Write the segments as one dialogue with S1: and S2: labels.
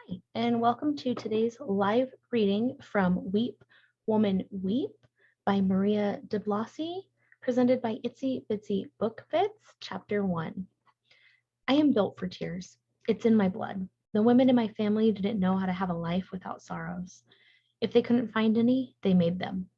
S1: Hi, and welcome to today's live reading from Weep, Woman Weep by Maria DeBlassie, presented by Itsy Bitsy Book Bits, Chapter 1. I am built for tears. It's in my blood. The women in my family didn't know how to have a life without sorrows. If they couldn't find any, they made them.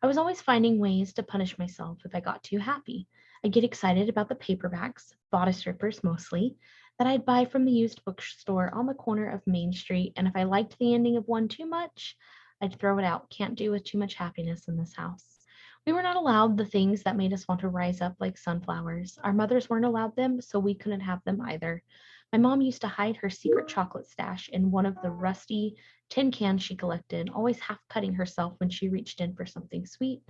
S1: I was always finding ways to punish myself if I got too happy. I'd get excited about the paperbacks, bodice rippers mostly, that I'd buy from the used bookstore on the corner of Main Street, and if I liked the ending of one too much, I'd throw it out. Can't do with too much happiness in this house. We were not allowed the things that made us want to rise up like sunflowers. Our mothers weren't allowed them, so we couldn't have them either. My mom used to hide her secret chocolate stash in one of the rusty tin cans she collected, always half cutting herself when she reached in for something sweet.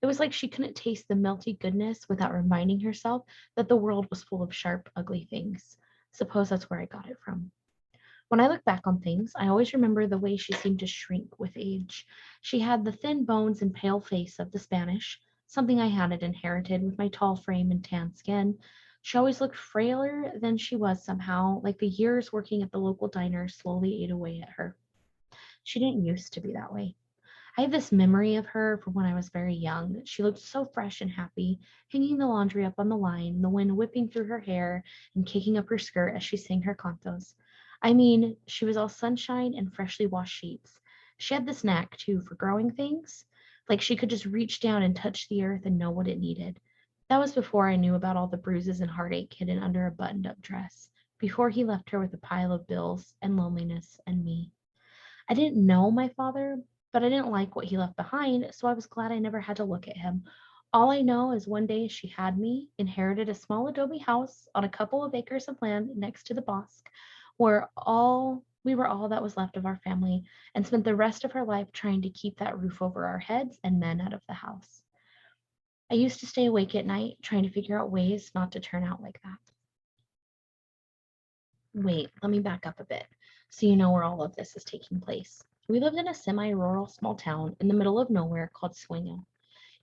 S1: It was like she couldn't taste the melty goodness without reminding herself that the world was full of sharp, ugly things. Suppose that's where I got it from. When I look back on things, I always remember the way she seemed to shrink with age. She had the thin bones and pale face of the Spanish, something I hadn't inherited with my tall frame and tan skin. She always looked frailer than she was somehow, like the years working at the local diner slowly ate away at her. She didn't used to be that way. I have this memory of her from when I was very young. She looked so fresh and happy, hanging the laundry up on the line, the wind whipping through her hair and kicking up her skirt as she sang her cantos. I mean, she was all sunshine and freshly washed sheets. She had this knack, too, for growing things. Like she could just reach down and touch the earth and know what it needed. That was before I knew about all the bruises and heartache hidden under a buttoned up dress, before he left her with a pile of bills and loneliness and me. I didn't know my father, but I didn't like what he left behind, so I was glad I never had to look at him. All I know is one day she had me, inherited a small adobe house on a couple of acres of land next to the bosque, where all we were all that was left of our family, and spent the rest of her life trying to keep that roof over our heads and men out of the house. I used to stay awake at night trying to figure out ways not to turn out like that. Wait, let me back up a bit so you know where all of this is taking place. We lived in a semi rural small town in the middle of nowhere called Sueño.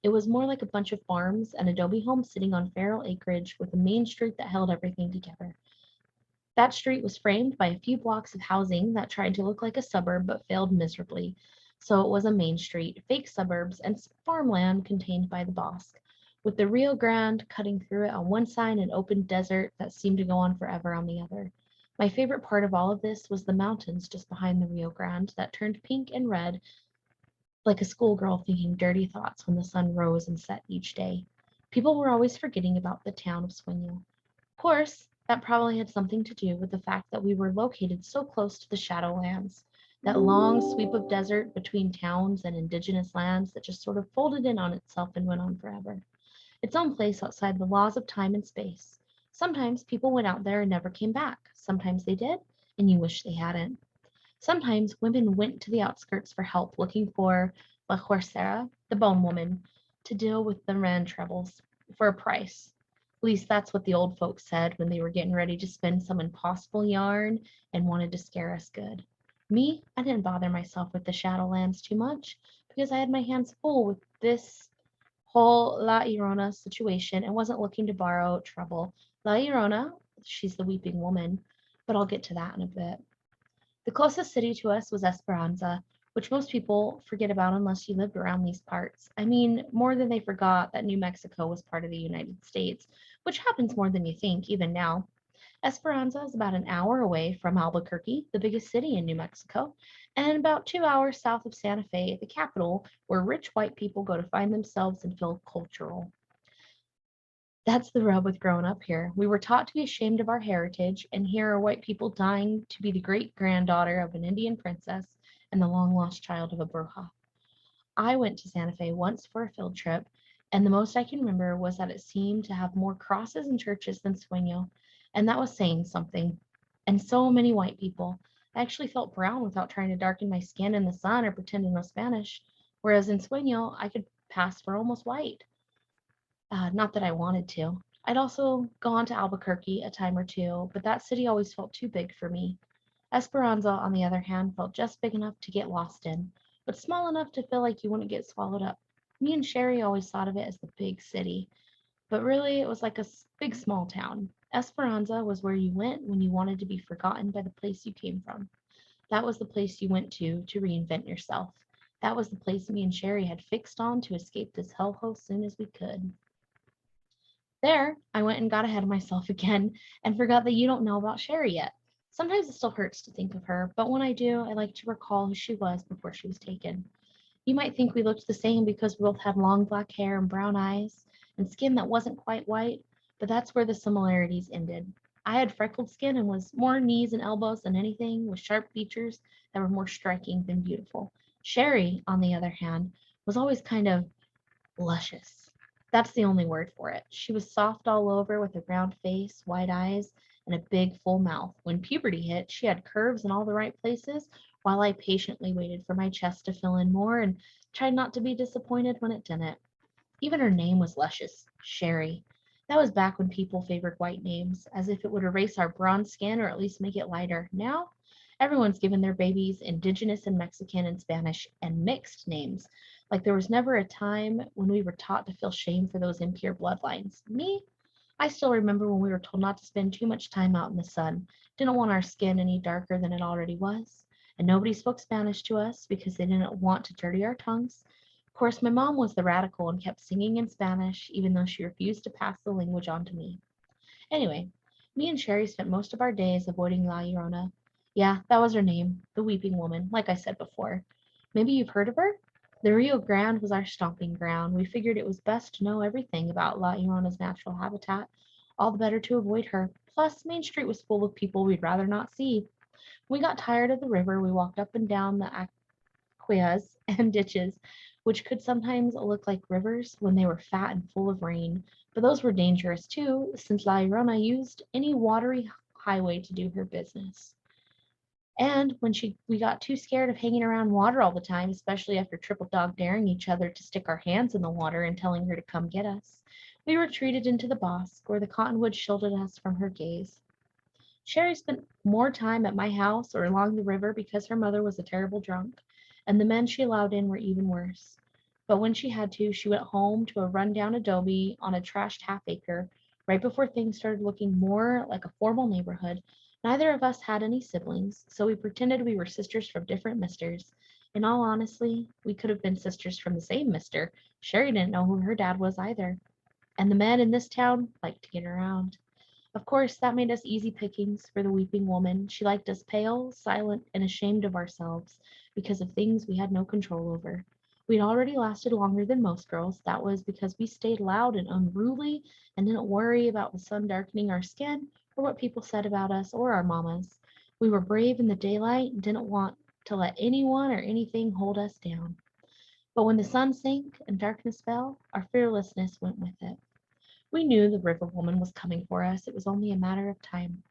S1: It was more like a bunch of farms and adobe homes sitting on feral acreage with a main street that held everything together. That street was framed by a few blocks of housing that tried to look like a suburb but failed miserably. So it was a main street, fake suburbs, and farmland contained by the bosque, with the Rio Grande cutting through it on one side and open desert that seemed to go on forever on the other. My favorite part of all of this was the mountains just behind the Rio Grande that turned pink and red like a schoolgirl thinking dirty thoughts when the sun rose and set each day. People were always forgetting about the town of Swinyu. Of course, that probably had something to do with the fact that we were located so close to the Shadowlands, that long sweep of desert between towns and indigenous lands that just sort of folded in on itself and went on forever. Its own place outside the laws of time and space. Sometimes people went out there and never came back. Sometimes they did, and you wish they hadn't. Sometimes women went to the outskirts for help, looking for La Huercera, the bone woman, to deal with the Rand troubles for a price. At least that's what the old folks said when they were getting ready to spin some impossible yarn and wanted to scare us good. Me, I didn't bother myself with the Shadowlands too much because I had my hands full with this whole La Iona situation and wasn't looking to borrow trouble. La Iona, she's the weeping woman, but I'll get to that in a bit. The closest city to us was Esperanza, which most people forget about unless you lived around these parts. I mean, more than they forgot that New Mexico was part of the United States, which happens more than you think, even now. Esperanza is about an hour away from Albuquerque, the biggest city in New Mexico, and about 2 hours south of Santa Fe, the capital, where rich white people go to find themselves and feel cultural. That's the rub with growing up here. We were taught to be ashamed of our heritage, and here are white people dying to be the great granddaughter of an Indian princess and the long lost child of a bruja. I went to Santa Fe once for a field trip, and the most I can remember was that it seemed to have more crosses and churches than Sueño, and that was saying something. And so many white people. I actually felt brown without trying to darken my skin in the sun or pretend to know Spanish, whereas in Sueño I could pass for almost white. Not that I wanted to. I'd also gone to Albuquerque a time or two, but that city always felt too big for me. Esperanza, on the other hand, felt just big enough to get lost in, but small enough to feel like you wouldn't get swallowed up. Me and Sherry always thought of it as the big city, but really it was like a big small town. Esperanza was where you went when you wanted to be forgotten by the place you came from. That was the place you went to reinvent yourself. That was the place me and Sherry had fixed on to escape this hellhole soon as we could. There, I went and got ahead of myself again and forgot that you don't know about Sherry yet. Sometimes it still hurts to think of her, but when I do, I like to recall who she was before she was taken. You might think we looked the same because we both had long black hair and brown eyes and skin that wasn't quite white, but that's where the similarities ended. I had freckled skin and was more knees and elbows than anything, with sharp features that were more striking than beautiful. Sherry, on the other hand, was always kind of luscious. That's the only word for it. She was soft all over with a round face, wide eyes, and a big full mouth. When puberty hit, she had curves in all the right places, while I patiently waited for my chest to fill in more and tried not to be disappointed when it didn't. Even her name was luscious, Sherry. That was back when people favored white names, as if it would erase our bronze skin or at least make it lighter. Now, everyone's given their babies indigenous and Mexican and Spanish and mixed names. Like there was never a time when we were taught to feel shame for those impure bloodlines. Me, I still remember when we were told not to spend too much time out in the sun, didn't want our skin any darker than it already was, and nobody spoke Spanish to us because they didn't want to dirty our tongues. Of course, my mom was the radical and kept singing in Spanish, even though she refused to pass the language on to me. Anyway, me and Sherry spent most of our days avoiding La Llorona. Yeah, that was her name, the Weeping Woman, like I said before. Maybe you've heard of her? The Rio Grande was our stomping ground. We figured it was best to know everything about La Llorona's natural habitat, all the better to avoid her. Plus, Main Street was full of people we'd rather not see. When we got tired of the river, we walked up and down the aqueas and ditches, which could sometimes look like rivers when they were fat and full of rain. But those were dangerous too, since La Llorona used any watery highway to do her business. And when we got too scared of hanging around water all the time, especially after triple dog daring each other to stick our hands in the water and telling her to come get us, we retreated into the bosque where the cottonwoods shielded us from her gaze. Sherry spent more time at my house or along the river because her mother was a terrible drunk, and the men she allowed in were even worse. But when she had to, she went home to a rundown adobe on a trashed half acre right before things started looking more like a formal neighborhood. Neither of us had any siblings, so we pretended we were sisters from different misters. In all honesty, we could have been sisters from the same mister. Sherry didn't know who her dad was either. And the men in this town liked to get around. Of course, that made us easy pickings for the weeping woman. She liked us pale, silent, and ashamed of ourselves because of things we had no control over. We'd already lasted longer than most girls. That was because we stayed loud and unruly and didn't worry about the sun darkening our skin or what people said about us or our mamas. We were brave in the daylight and didn't want to let anyone or anything hold us down. But when the sun sank and darkness fell, our fearlessness went with it. We knew the river woman was coming for us. It was only a matter of time.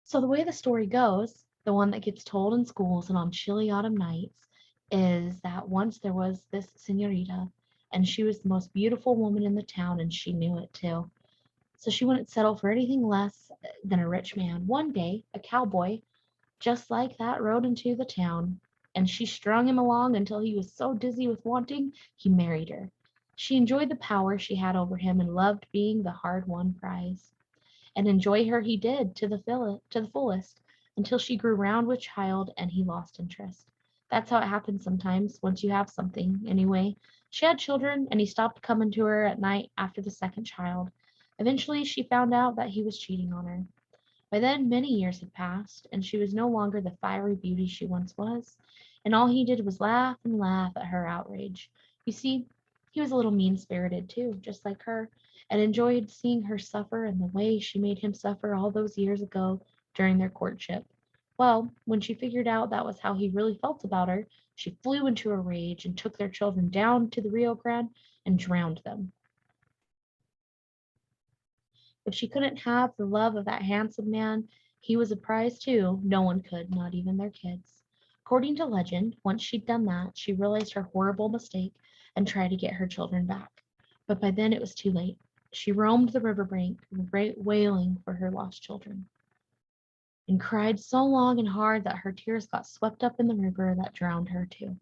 S1: So the way the story goes, the one that gets told in schools and on chilly autumn nights, is that once there was this senorita, and she was the most beautiful woman in the town, and she knew it too. So she wouldn't settle for anything less than a rich man. One day, a cowboy just like that rode into the town, and she strung him along until he was so dizzy with wanting, he married her. She enjoyed the power she had over him and loved being the hard-won prize. And enjoy her he did to the fullest, until she grew round with child and he lost interest. That's how it happens sometimes, once you have something, anyway. She had children, and he stopped coming to her at night after the second child. Eventually, she found out that he was cheating on her. By then, many years had passed, and she was no longer the fiery beauty she once was, and all he did was laugh and laugh at her outrage. You see, he was a little mean-spirited too, just like her, and enjoyed seeing her suffer in the way she made him suffer all those years ago during their courtship. Well, when she figured out that was how he really felt about her, she flew into a rage and took their children down to the Rio Grande and drowned them. If she couldn't have the love of that handsome man, he was a prize too. No one could, not even their kids. According to legend, once she'd done that, she realized her horrible mistake and tried to get her children back. But by then it was too late. She roamed the riverbank, wailing for her lost children, and cried so long and hard that her tears got swept up in the river that drowned her too.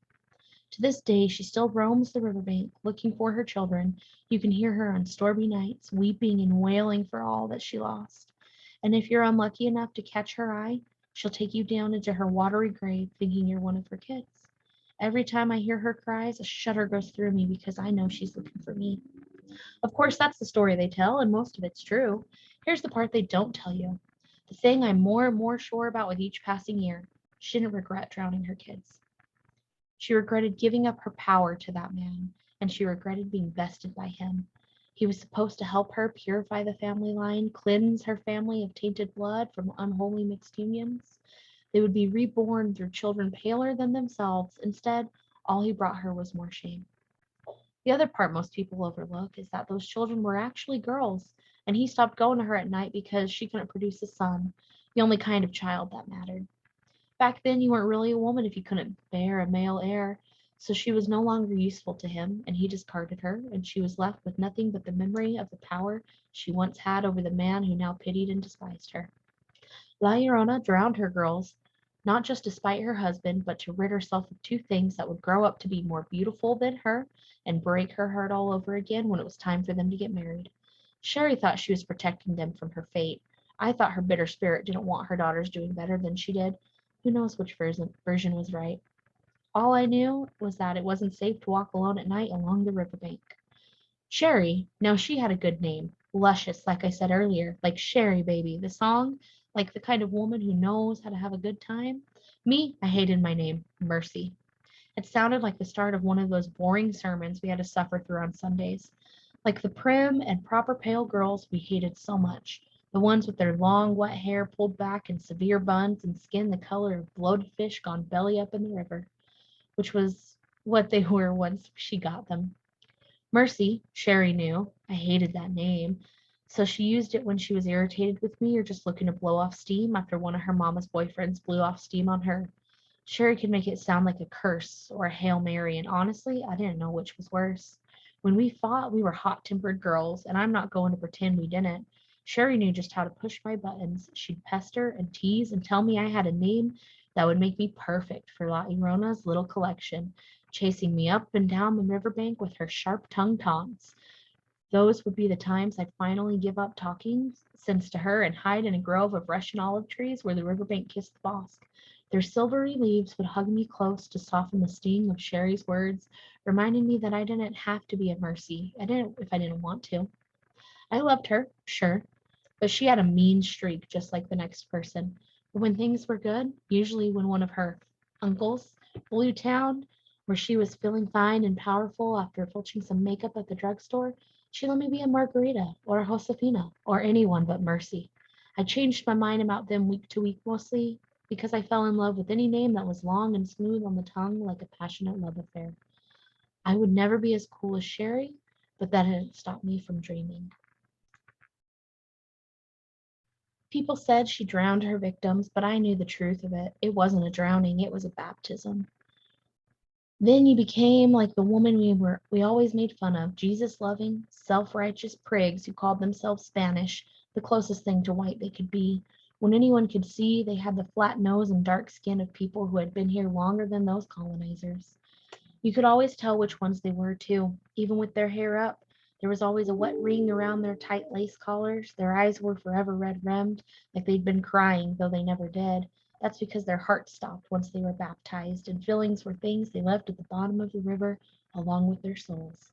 S1: To this day, she still roams the riverbank looking for her children. You can hear her on stormy nights, weeping and wailing for all that she lost. And if you're unlucky enough to catch her eye, She'll take you down into her watery grave thinking you're one of her kids. Every time I hear her cries, a shudder goes through me because I know she's looking for me. Of course, that's the story they tell, and most of it's true. Here's the part they don't tell you. The thing I'm more and more sure about with each passing year, she didn't regret drowning her kids. She regretted giving up her power to that man, and she regretted being bested by him. He was supposed to help her purify the family line, cleanse her family of tainted blood from unholy mixed unions. They would be reborn through children paler than themselves. Instead, all he brought her was more shame. The other part most people overlook is that those children were actually girls, and he stopped going to her at night because she couldn't produce a son, the only kind of child that mattered. Back then, you weren't really a woman if you couldn't bear a male heir, so she was no longer useful to him, and he discarded her, and she was left with nothing but the memory of the power she once had over the man who now pitied and despised her. La Llorona drowned her girls, not just to spite her husband, but to rid herself of two things that would grow up to be more beautiful than her and break her heart all over again when it was time for them to get married. Sherry thought she was protecting them from her fate. I thought her bitter spirit didn't want her daughters doing better than she did. Who knows which version was right? All I knew was that it wasn't safe to walk alone at night along the riverbank. Sherry, now she had a good name. Luscious, like I said earlier, like Sherry Baby, the song, like the kind of woman who knows how to have a good time. Me, I hated my name, Mercy. It sounded like the start of one of those boring sermons we had to suffer through on Sundays. Like the prim and proper pale girls we hated so much. The ones with their long, wet hair pulled back in severe buns and skin the color of bloated fish gone belly up in the river, which was what they were once she got them. Mercy, Sherry knew. I hated that name. So she used it when she was irritated with me or just looking to blow off steam after one of her mama's boyfriends blew off steam on her. Sherry could make it sound like a curse or a Hail Mary, and honestly, I didn't know which was worse. When we fought, we were hot-tempered girls, and I'm not going to pretend we didn't. Sherry knew just how to push my buttons. She'd pester and tease and tell me I had a name that would make me perfect for La Irona's little collection, chasing me up and down the riverbank with her sharp-tongued taunts. Those would be the times I'd finally give up talking sense to her and hide in a grove of Russian olive trees where the riverbank kissed the bosque. Their silvery leaves would hug me close to soften the sting of Sherry's words, reminding me that I didn't have to be a Mercy. I didn't if I didn't want to. I loved her, sure, but she had a mean streak just like the next person. But when things were good, usually when one of her uncles blew town, where she was feeling fine and powerful after filching some makeup at the drugstore, she let me be a Margarita or a Josefina or anyone but Mercy. I changed my mind about them week to week mostly because I fell in love with any name that was long and smooth on the tongue like a passionate love affair. I would never be as cool as Sherry, but that hadn't stopped me from dreaming. People said she drowned her victims, but I knew the truth of it. It wasn't a drowning, it was a baptism. Then you became like the woman we always made fun of, Jesus-loving, self-righteous prigs who called themselves Spanish, the closest thing to white they could be. When anyone could see, they had the flat nose and dark skin of people who had been here longer than those colonizers. You could always tell which ones they were, too, even with their hair up. There was always a wet ring around their tight lace collars. Their eyes were forever red-rimmed, like they'd been crying, though they never did. That's because their hearts stopped once they were baptized, and feelings were things they left at the bottom of the river along with their souls.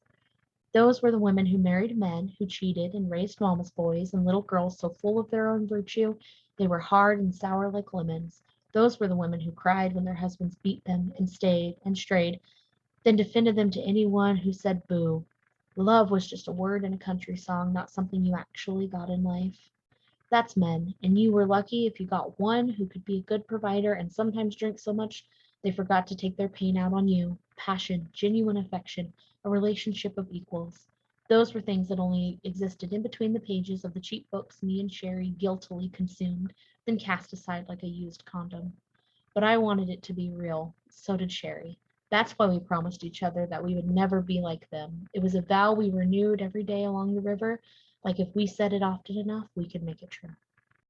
S1: Those were the women who married men, who cheated and raised mama's boys and little girls so full of their own virtue they were hard and sour like lemons. Those were the women who cried when their husbands beat them and stayed and strayed, then defended them to anyone who said boo. Love was just a word in a country song, not something you actually got in life. That's men, and you were lucky if you got one who could be a good provider and sometimes drink so much they forgot to take their pain out on you. Passion, genuine affection, a relationship of equals. Those were things that only existed in between the pages of the cheap books me and Sherry guiltily consumed, then cast aside like a used condom. But I wanted it to be real. So did Sherry. That's why we promised each other that we would never be like them. It was a vow we renewed every day along the river, like if we said it often enough, we could make it true.